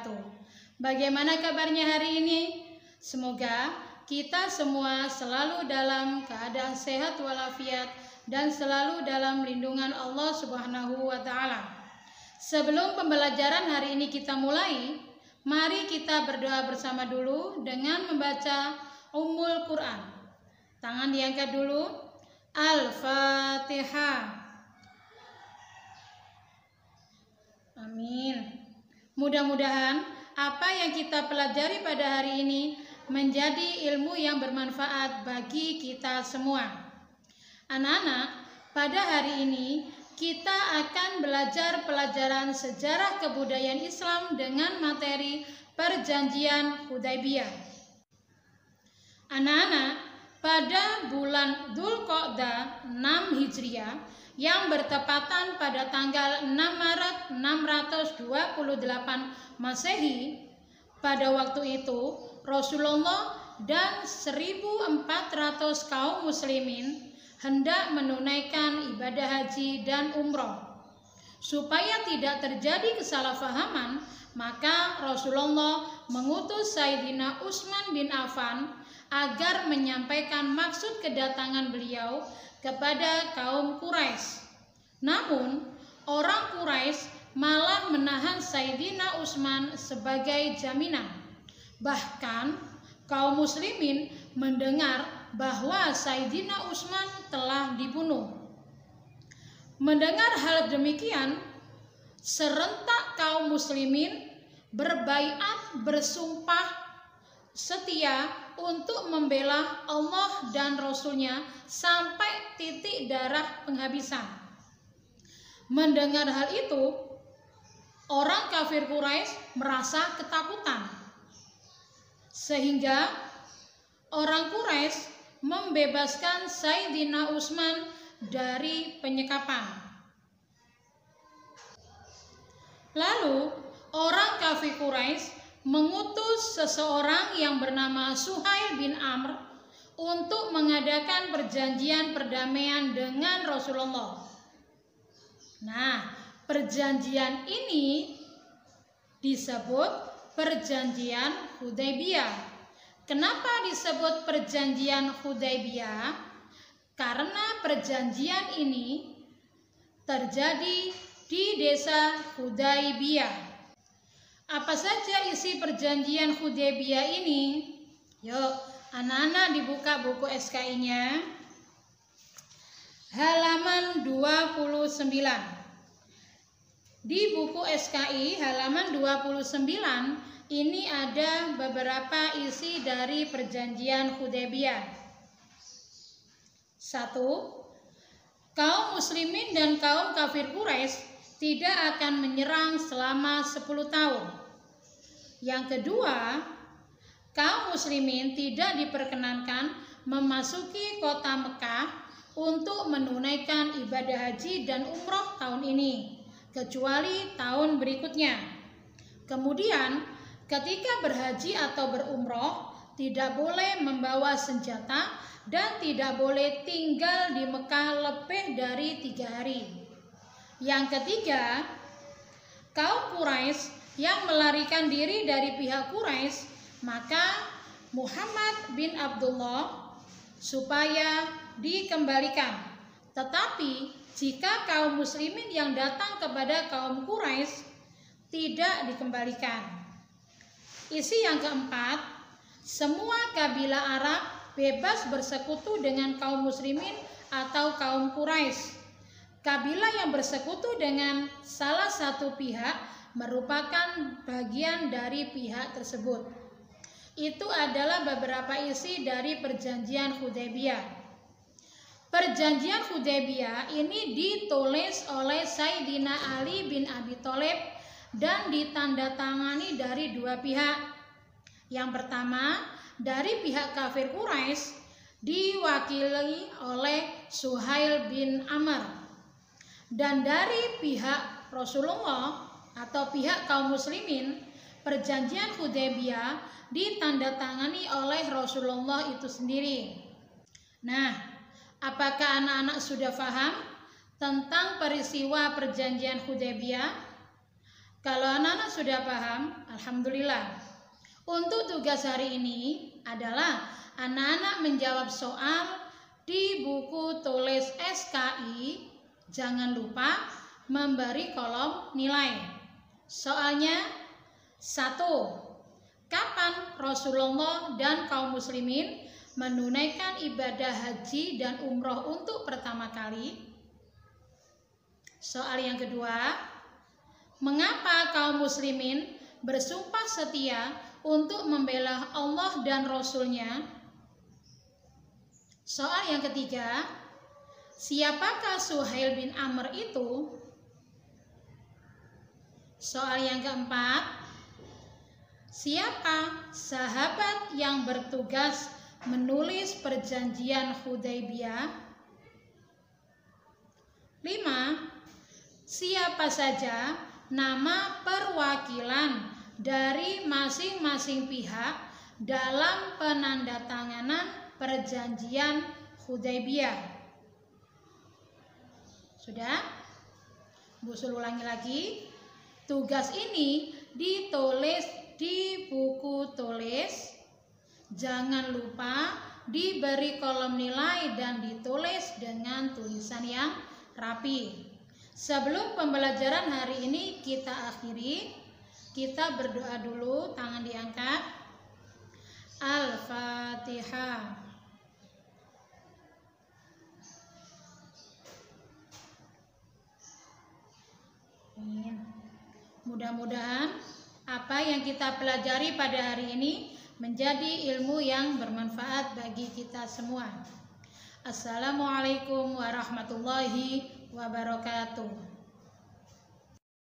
wabarakatuh. Bagaimana kabarnya hari ini? Semoga kita semua selalu dalam keadaan sehat walafiat dan selalu dalam lindungan Allah Subhanahu wa Ta'ala. Sebelum pembelajaran hari ini kita mulai, mari kita berdoa bersama dulu dengan membaca Ummul Quran. Tangan diangkat dulu. Al-Fatihah. Amin. Mudah-mudahan apa yang kita pelajari pada hari ini menjadi ilmu yang bermanfaat bagi kita semua. Anak-anak, pada hari ini kita akan belajar pelajaran sejarah kebudayaan Islam dengan materi Perjanjian Hudaybiyah. Anak-anak, pada bulan Dzulqa'dah 6 Hijriah yang bertepatan pada tanggal 6 Maret 628 Masehi, pada waktu itu Rasulullah dan 1.400 kaum muslimin hendak menunaikan ibadah haji dan umroh. Supaya tidak terjadi kesalahpahaman, maka Rasulullah mengutus Sayyidina Utsman bin Affan agar menyampaikan maksud kedatangan beliau kepada kaum Quraisy. Namun, orang Quraisy malah menahan Sayyidina Utsman sebagai jaminan. Bahkan, kaum muslimin mendengar bahwa Sayyidina Utsman telah dibunuh. Mendengar hal demikian, serentak kaum muslimin berbaiat bersumpah setia untuk membela Allah dan Rasul-Nya sampai titik darah penghabisan. Mendengar hal itu, orang kafir Quraisy merasa ketakutan, sehingga orang Quraisy membebaskan Sayyidina Utsman dari penyekapan. Lalu orang kafir Quraisy mengutus seseorang yang bernama Suhail bin Amr untuk mengadakan perjanjian perdamaian dengan Rasulullah. Nah, perjanjian ini disebut Perjanjian Hudaybiyah. Kenapa disebut Perjanjian Hudaybiyah? Karena perjanjian ini terjadi di desa Hudaybiyah. Apa saja isi perjanjian Hudaybiyah ini? Yuk, anak-anak dibuka buku SKI-nya. Halaman 29. Di buku SKI halaman 29 ini ada beberapa isi dari perjanjian Hudaybiyah. 1. Kaum muslimin dan kaum kafir Quraisy tidak akan menyerang selama 10 tahun. Yang kedua, kaum muslimin tidak diperkenankan memasuki kota Mekah untuk menunaikan ibadah haji dan umroh tahun ini, kecuali tahun berikutnya. Kemudian, ketika berhaji atau berumroh, tidak boleh membawa senjata dan tidak boleh tinggal di Mekah lebih dari 3 hari. Yang ketiga, kaum Quraisy yang melarikan diri dari pihak Quraisy, maka Muhammad bin Abdullah supaya dikembalikan. Tetapi jika kaum muslimin yang datang kepada kaum Quraisy tidak dikembalikan. Isi yang keempat, semua kabilah Arab bebas bersekutu dengan kaum muslimin atau kaum Quraisy. Kabilah yang bersekutu dengan salah satu pihak merupakan bagian dari pihak tersebut. Itu adalah beberapa isi dari perjanjian Hudaybiyah. Perjanjian Hudaybiyah ini ditulis oleh Sayyidina Ali bin Abi Thalib dan ditandatangani dari 2 pihak. Yang pertama, dari pihak kafir Quraisy diwakili oleh Suhail bin Amr. Dan dari pihak Rasulullah atau pihak kaum muslimin, perjanjian Hudaybiyah ditandatangani oleh Rasulullah itu sendiri. Nah, apakah anak-anak sudah paham tentang peristiwa perjanjian Hudaybiyah? Kalau anak-anak sudah paham, alhamdulillah. Untuk tugas hari ini adalah anak-anak menjawab soal di buku tulis SKI. Jangan lupa memberi kolom nilai. Soalnya 1. Kapan Rasulullah dan kaum muslimin menunaikan ibadah haji dan umroh untuk pertama kali? Soal yang kedua, mengapa kaum muslimin bersumpah setia untuk membela Allah dan Rasul-Nya? Soal yang ketiga, siapakah Suhail bin Amr itu? Soal yang keempat, siapa sahabat yang bertugas menulis perjanjian Hudaybiyah? 5. Siapa saja nama perwakilan dari masing-masing pihak dalam penandatanganan perjanjian Hudaybiyah? Sudah? Bu Sul ulangi lagi. Tugas ini ditulis di buku tulis. Jangan lupa diberi kolom nilai dan ditulis dengan tulisan yang rapi. Sebelum pembelajaran hari ini kita akhiri, kita berdoa dulu, tangan diangkat. Al-Fatihah. Mudah-mudahan apa yang kita pelajari pada hari ini menjadi ilmu yang bermanfaat bagi kita semua. Assalamualaikum warahmatullahi wabarakatuh.